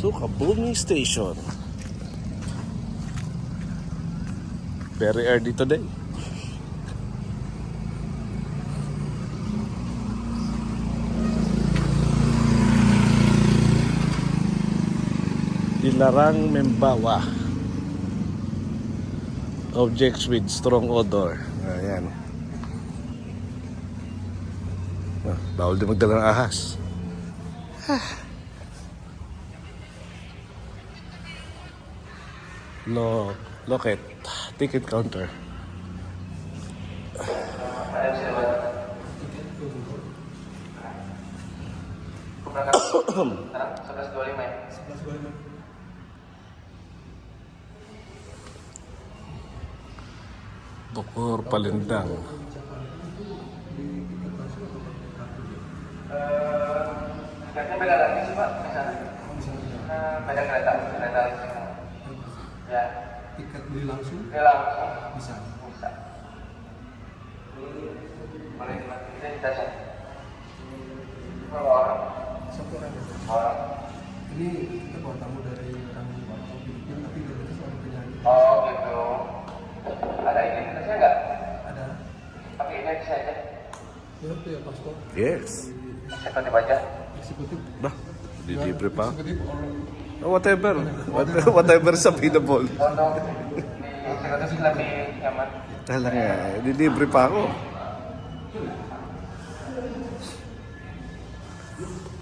Sukabumi Station. Very early today. Dilarang Membawa. Objects with strong odor. Ayan. Bawal din magdala ng ahas. Locket. Ticket counter. Bogor Palindang. Tiketnya beda lagi sih Pak, misalnya beda kereta ya. Tiket beli langsung? Beli langsung Bisa. Boleh kita ditasnya. Berapa orang? Satu orang. Orang. Ini kita bawa tamu dari orang Filipina, tapi dia itu seorang penyanyi. Oh gitu. Ada identitasnya nggak? Ada. Pakai identitas aja. Ya, itu ya paspor. Yes. Siapa dibaca? Eksekutif. Bah, dilibre pa. Eksekutif orang. Whatever. Whatever is available. Untuk di eksekutif lebih nyaman. Talaga, dilibre pa ako.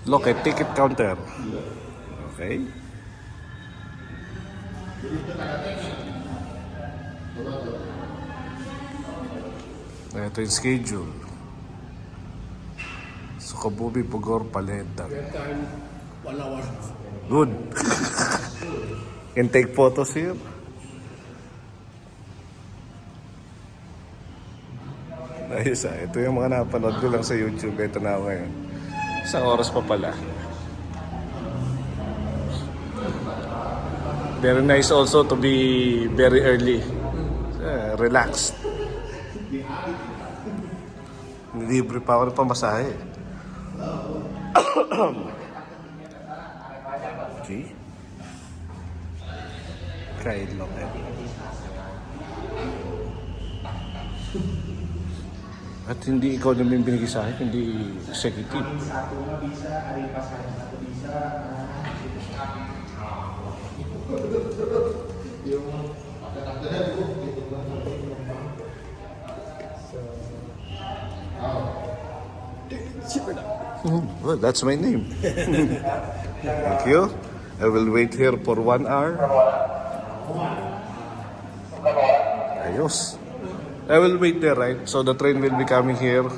Locket ticket counter. Okay. Ito yung schedule. Sukabumi, Bogor, Palindang. Time 1 hour. Good. Can take photos here. Ayos ah. Ito yung mga napanood ko lang sa YouTube. Ito na ako ngayon. Isang oras pa pala. Very nice also to be very early. Relaxed. Libre pa ako ng pamasahe. Okay. Kain lang eh. At hindi ikaw namin binigay sa akin, hindi executive. Well, that's my name. Thank you. I will wait here for 1 hour. Ayos. I will wait there, right? So the train will be coming here.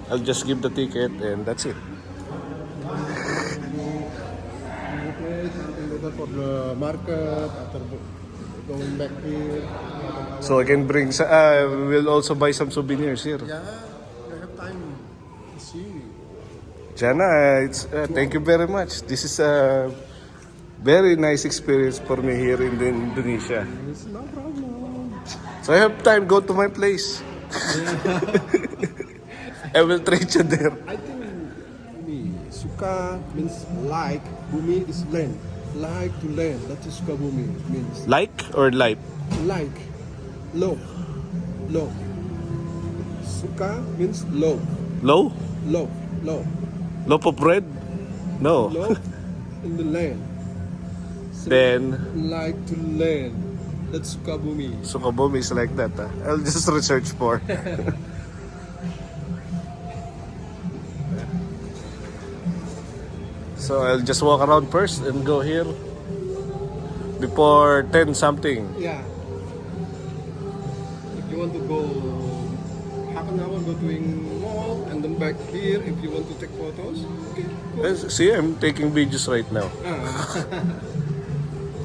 I'll just give the ticket and that's it. Okay, something later for the market, after going back here. So I can bring, we'll also buy some souvenirs here. Yeah, I have time to see. Jana, thank you very much. This is a very nice experience for me here in Indonesia. It's no problem. So I have time, go to my place. I will treat you there. I think me, suka means like, bumi is land. Like to land, that is suka bumi means. Like or life? Like, love, love. Suka means love, Low? love, love. Loaf of bread? No. Love in the land. So Then, like to land, that's suka bumi. Sukabumi is like that. I'll just research for. So I'll just walk around first and go here before 10 something. Yeah. If you want to go half an hour, go to mall and then back here. If you want to take photos, okay. Go. See, I'm taking videos right now. Ah.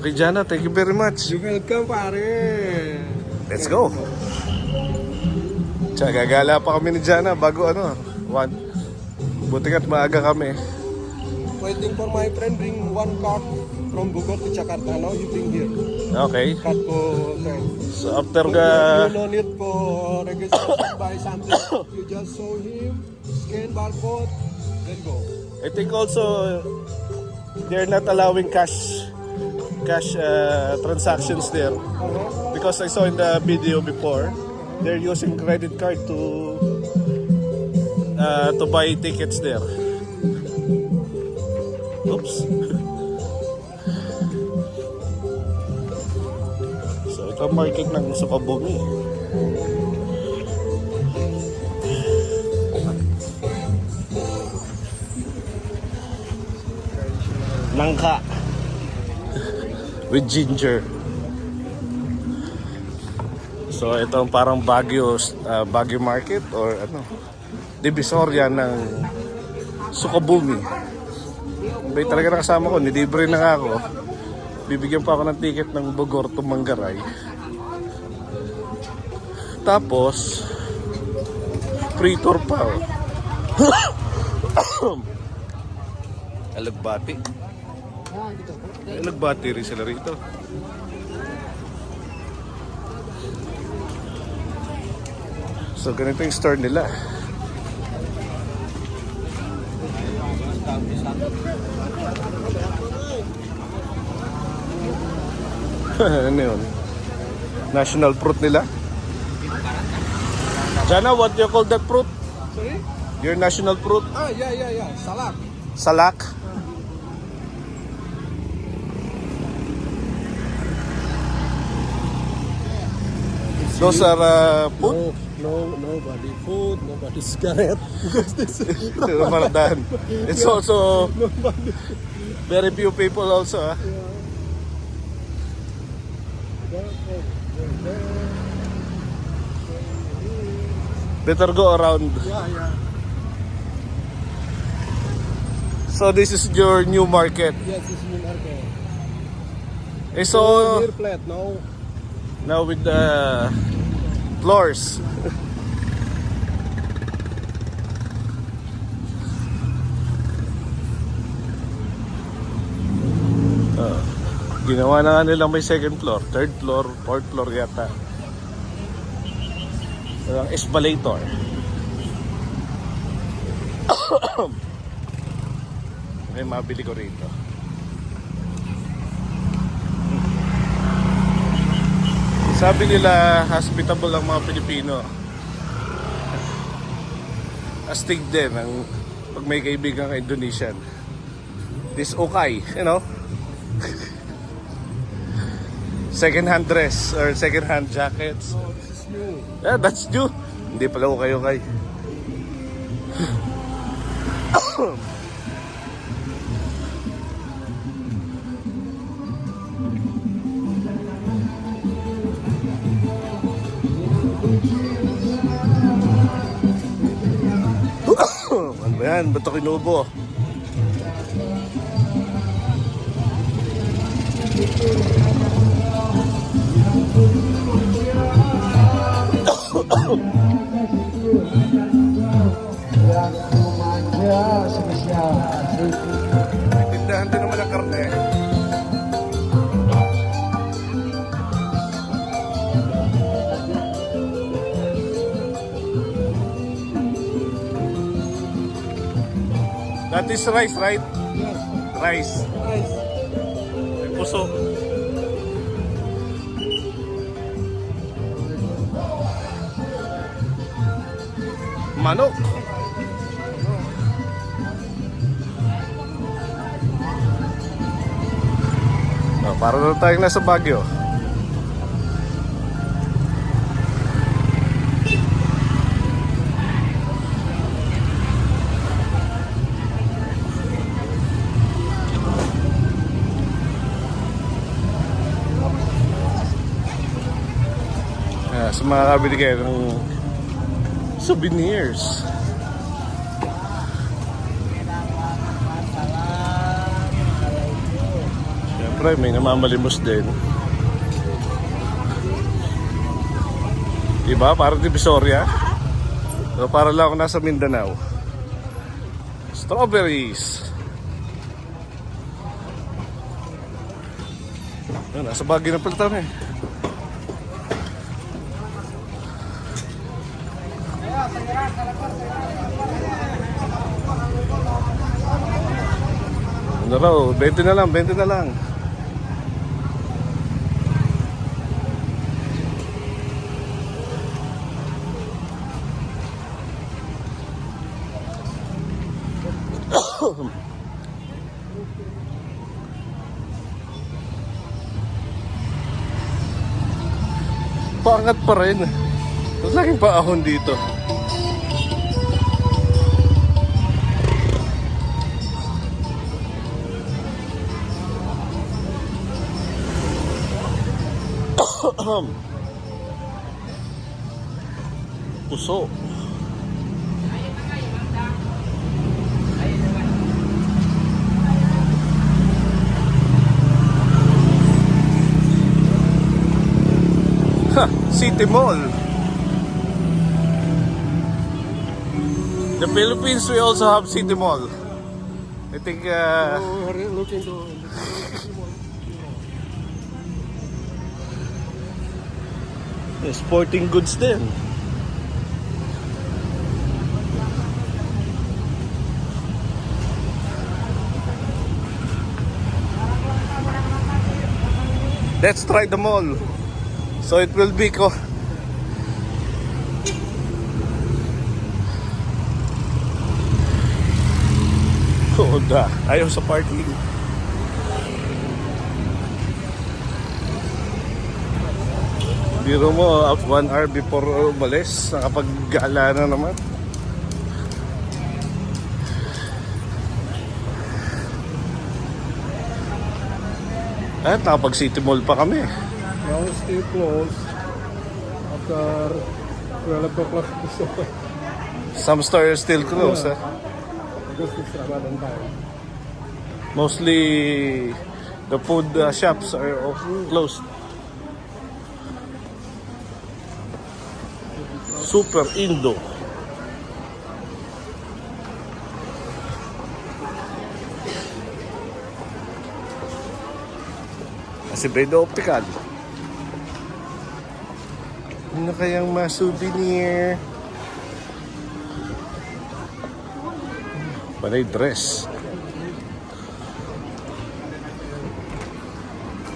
Okay, Jana, thank you very much. You're welcome, pare. Let's go. Tsaka gagala pa kami ni Jana bago 1. Buti nga't maaga kami. Waiting for my friend, bring 1 card from Bogor to Jakarta. Now you bring here. Okay. Card for train. So after You no need for registration by something. You just show him, scan barcode, then go. I think also they're not allowing cash transactions there because I saw in the video before they're using credit card to buy tickets there. Oops. So ito ang market ng Sukabumi. Nangka with ginger. So ito ang parang Baguio market or ano, Divisoria ng Sukabumi. May talaga nakasama ko, nilibre na nga ako. Bibigyan pa ako ng ticket ng Bogor to Manggaray. Tapos free tour pa. Alagbati. Alagbati rin sila rito. So ganito yung store nila. Ano yun? National fruit nila? Jana, what do you call that fruit? Sorry? Your national fruit? Ah, yeah. Salak. Salak? Those are food? Nobody food, nobody cigarette. Ramadan. It's also Nobody. very few people also. Better go around. Yeah. So this is your new market. Yes, this is market. So Beer plate, no. now with the floors. Ginawa na nga nilang may second floor, third floor, fourth floor yata. Ang escalator. May mabili ko rito. Sabi nila hospitable ang mga Pilipino. Astig din ang pag may kaibigan ka Indonesian. This okay, you know? Second hand dress or second hand jackets. Oh, this is new. Yeah, that's new. Hindi pala ko kayo kay. Ano ba yan? Ba't ito kinubo? Tindahan din naman ang karne. That is rice, right? Yes. Rice. Nice. May puso. Manok. Para na tayong nasa Baguio. Sa mga kabili kayo ng souvenirs. Siyempre, may namamalimos din. Diba? Parang Divisoria. So, para lang ako nasa Mindanao. Strawberries. Nasa Baguio na pala tayo eh. Ano raw, 20 na lang, 20 na lang. Paangat pa rin. Laging paahon dito. Puso. Ha, City Mall. The Philippines, we also have City Mall. I think Oh, we're looking to sporting goods din. Let's try the mall. So it will be Koda. Ayaw sa parking. Biro mo, 1 hour before umalis, nakapag-gala na naman. At nakapag-City Mall pa kami. now still closed after 12 o'clock. Some stores still closed. Yeah. Because it's Ramadan time. Mostly the food shops are all closed. Super Indo. Acevedo Optical. Ano kayang mga souvenir? Panay dress.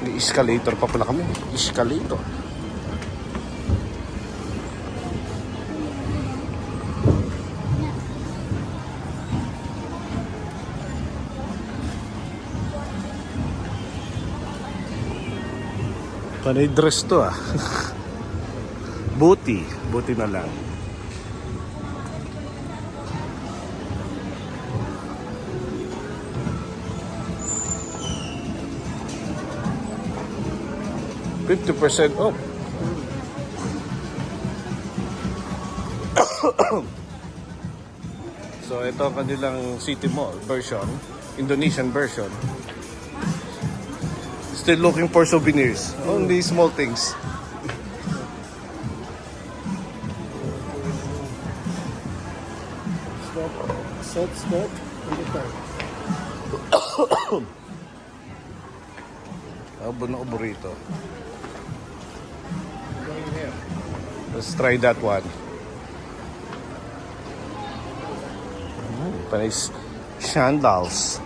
May escalator pa pala kami. Escalator. Panay dress to ah. Buti. Buti na lang. %50 off. So ito ang kanilang City Mall version, Indonesian version. Still looking for souvenirs. Only small things. Stop on the time. Abo na burrito. Let's try that one. Panis sandals.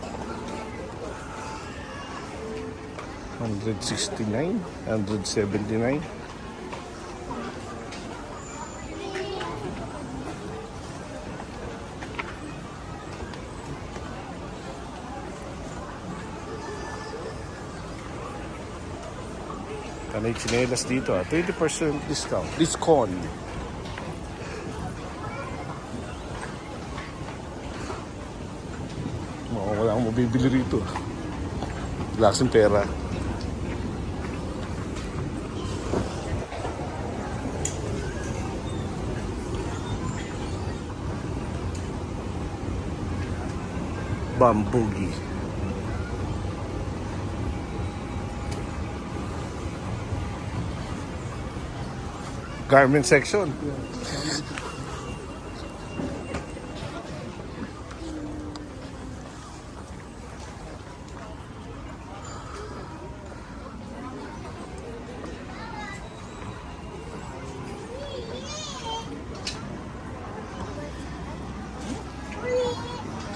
169, 179. Panay chinelas dito 20% discount. Discount. Wala akong mabibili rito. Wala kasing pera. Bambugi. Garment section.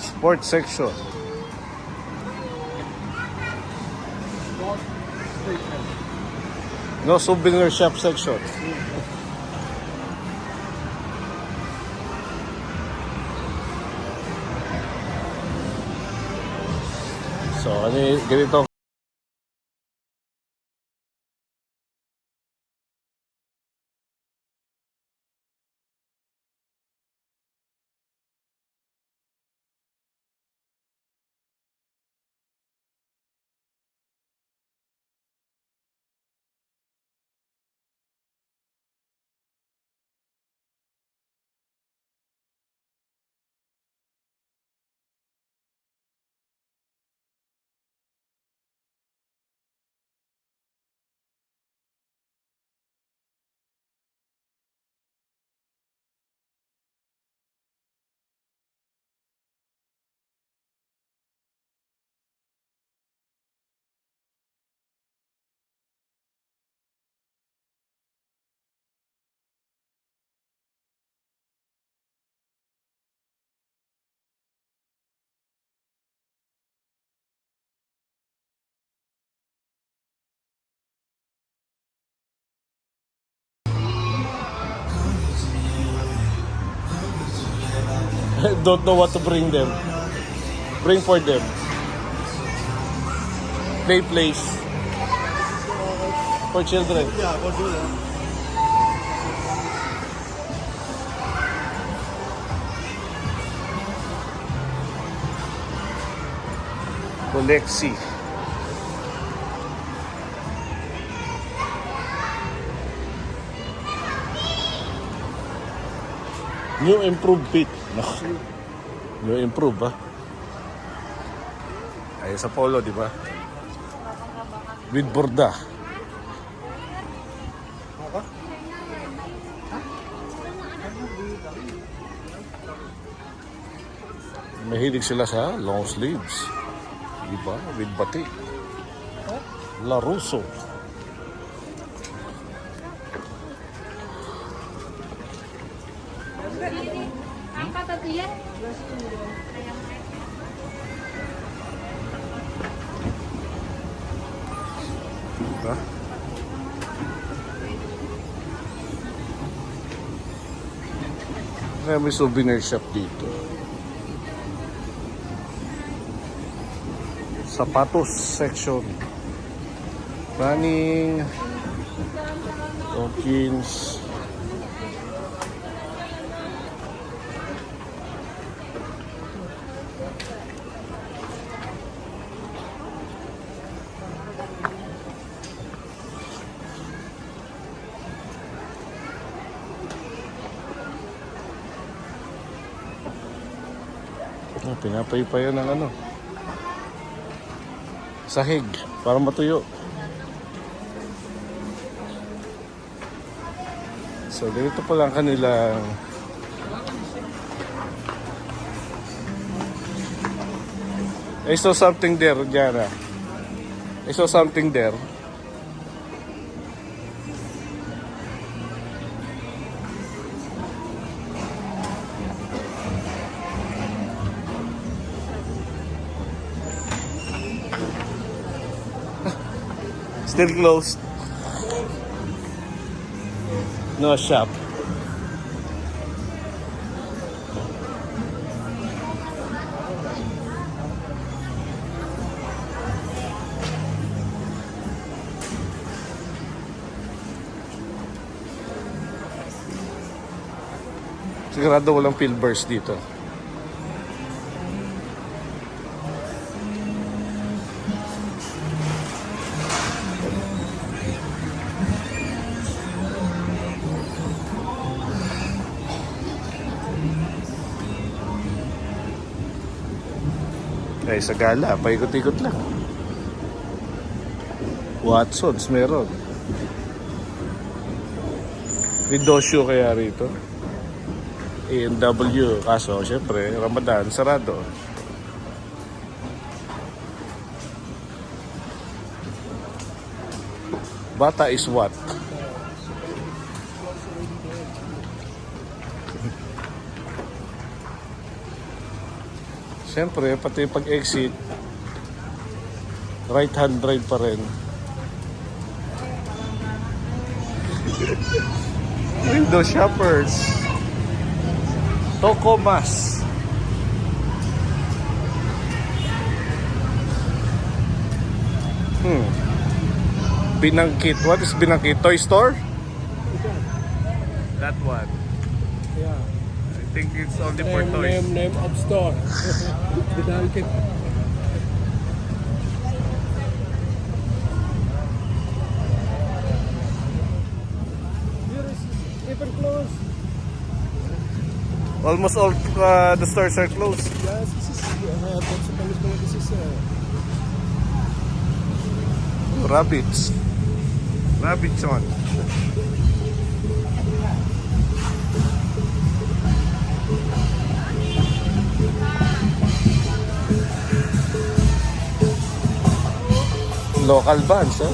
Sports section. No souvenir shop section. So, ganito. Don't know what to bring them. Bring for them. Play place. For children. Yeah, for children. Colexi. New improved pit. No. New improved ba? Ay sa polo, di ba? With borda. Mahilig sila sa long sleeves. Di ba? With batik. La Russo. Angkat tadi ya. Diba? Kaya may souvenir shop dito. Sapatos section. Running. Dawkins. Pinapaypayan ng ano, sahig para matuyo. So ganito pa lang kanilang I saw something there, Jana. I saw something there. Still closed. No shop. Sigurado walang Pilbers dito. Ay, sa gala, paikot-ikot lang. Watsons, meron. With dosyo kaya rito. A&W, kaso, syempre, Ramadan, sarado. Bata is what? Siyempre, pati pag-exit, right hand drive pa rin. Window shoppers. Tokomas. Binangkit. What is Binangkit? Toy store? That one. Yeah. I think it's only for toys. Name of store. Binangkit. Here is even closed. Almost all the stores are closed. Yes, this is this is Rabbits. Rabbits on. Local bands, huh?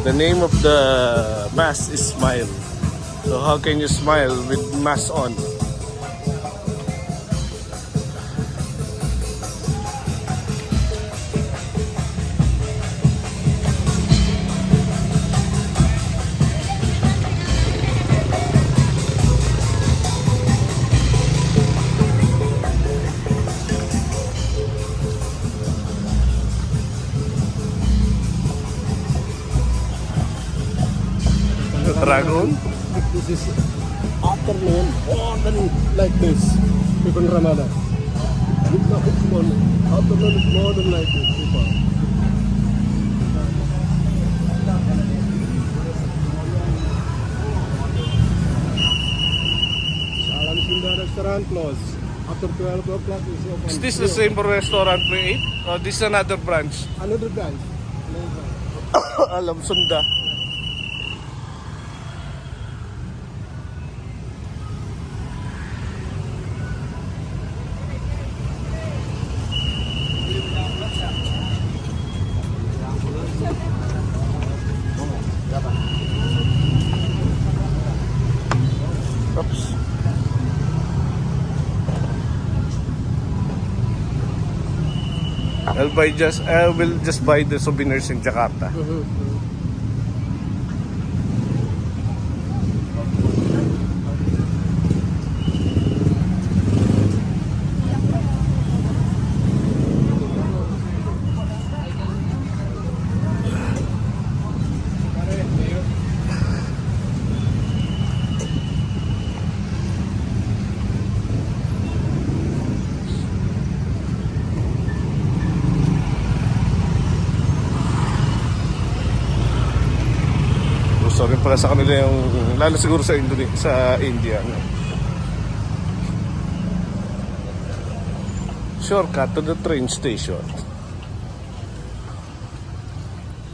The name of the mask is Smile. So how can you smile with mask on? The dragon? this is afternoon morning like this. Even Ramadan. No, it's morning. Afternoon is more than like this. People. Salam Sunda restaurant closed. After 12 o'clock is open. Is this the same restaurant we ate? Or this is another branch? Another branch. Another branch. Alam Sunda. Oops. I will just buy the souvenirs in Jakarta. Gusto rin pala sa kanila yung, lalo siguro sa India. No? Shortcut to the train station.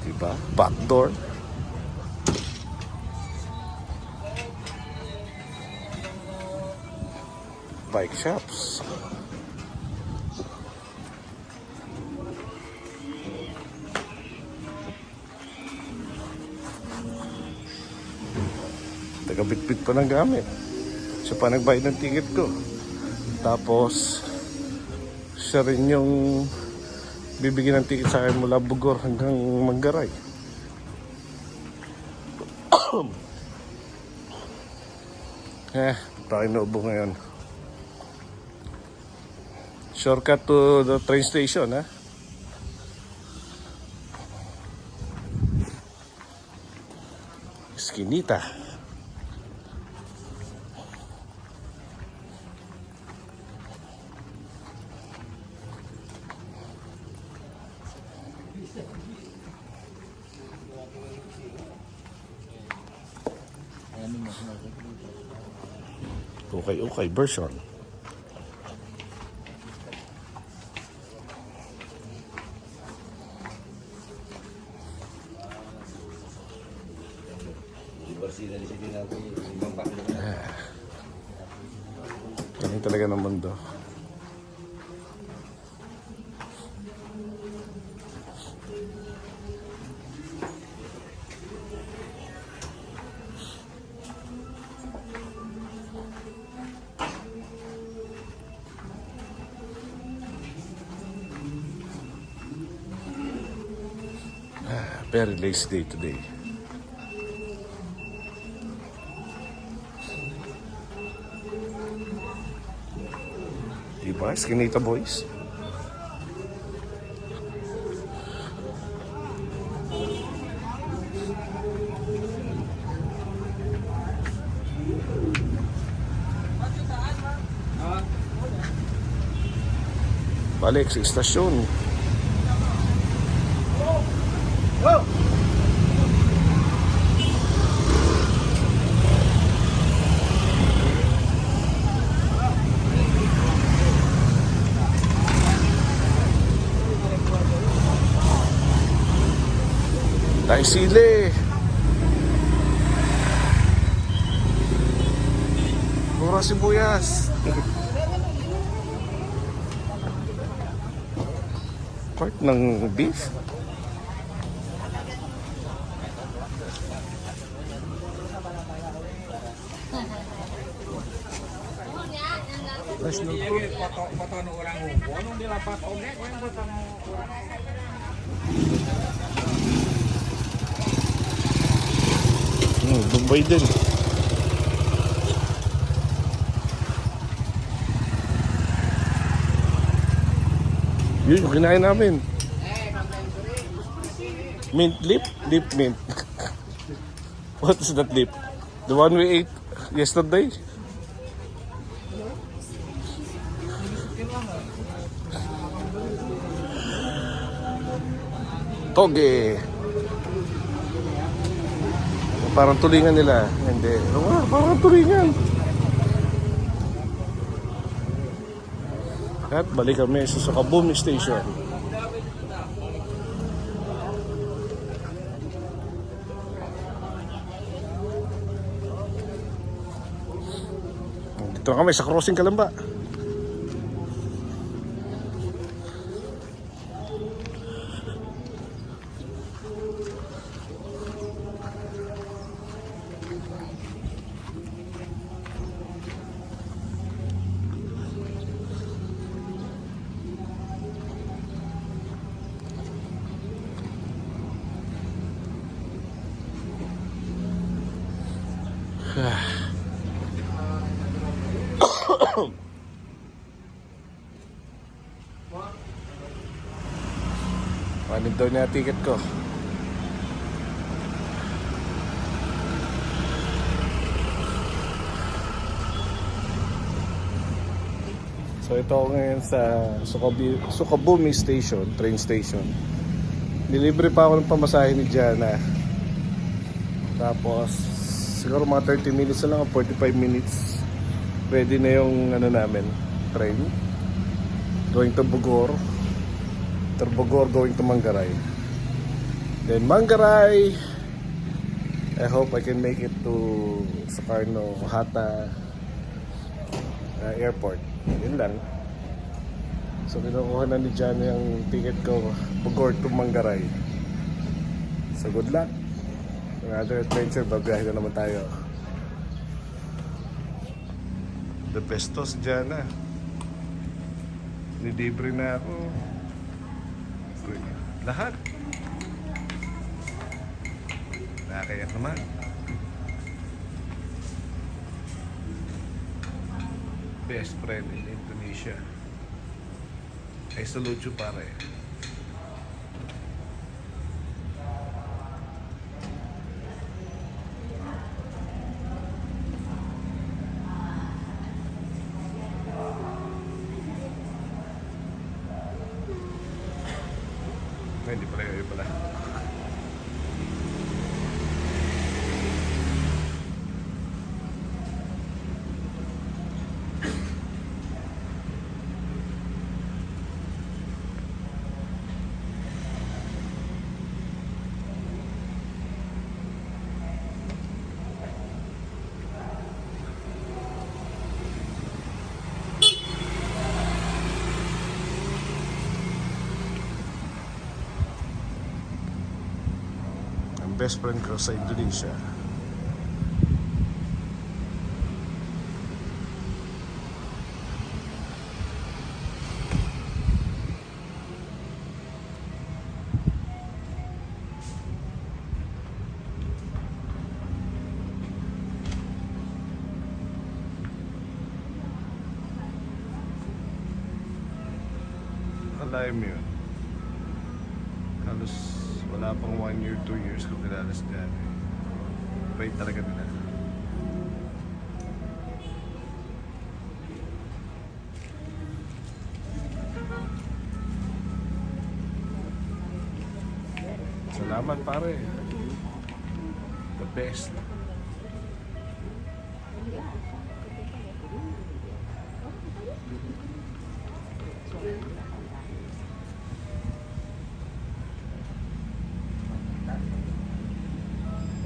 Diba? Backdoor. Bike shops. Tagabitbit pa ng gamit. Siya pa nagbayad ng ticket ko. Tapos siya rin yung bibigyan ng ticket sa akin mula Bugor hanggang Manggaray. Pakinubo ngayon. Shortcut to the train station, ha? Eskinita. Okay version. Ganyan talaga ng mundo. Very lazy day today. Diba? Skinita boys. Balik sa istasyon. Tayo sili. Mura sibuyas. Part ng beef. Nice no. Bombay din. Yun yung kinain namin. Mint lip? Lip mint. What is that lip? The one we ate yesterday? Toge. Parang tulingan nila. Hindi. Parang tulingan. At balik kami sa Sukaboom Station. Dito na kami sa Crossing Kalamba. Paano daw niya ticket ko? So ito ako ngayon sa Sukaboom Station, train station. Nilibre pa ako ng pamasahe ni Jana. Tapos siguro mga 30 minutes na lang, 45 minutes. Ready na yung ano namin, train. Going to Bogor. Bogor going to Mangaray. Then Mangaray, I hope I can make it to Sukarno, Hatta Airport. Yun lang. So kinukuha na ni Jan yung ticket ko, Bogor to Mangaray. So good luck. Another adventure, babiyahe na naman tayo. The pestos dyan na. Nilibre na ako. Lahat. Nakakayak naman. Best friend in Indonesia. I salute you, pare. Hindi pala yun pala. Best friend ko sa Indonesia. Akalain mo yun. Halos wala pang 1 year, 2 years ko kilala si Gary. Bait talaga nila. Salamat pare. The best.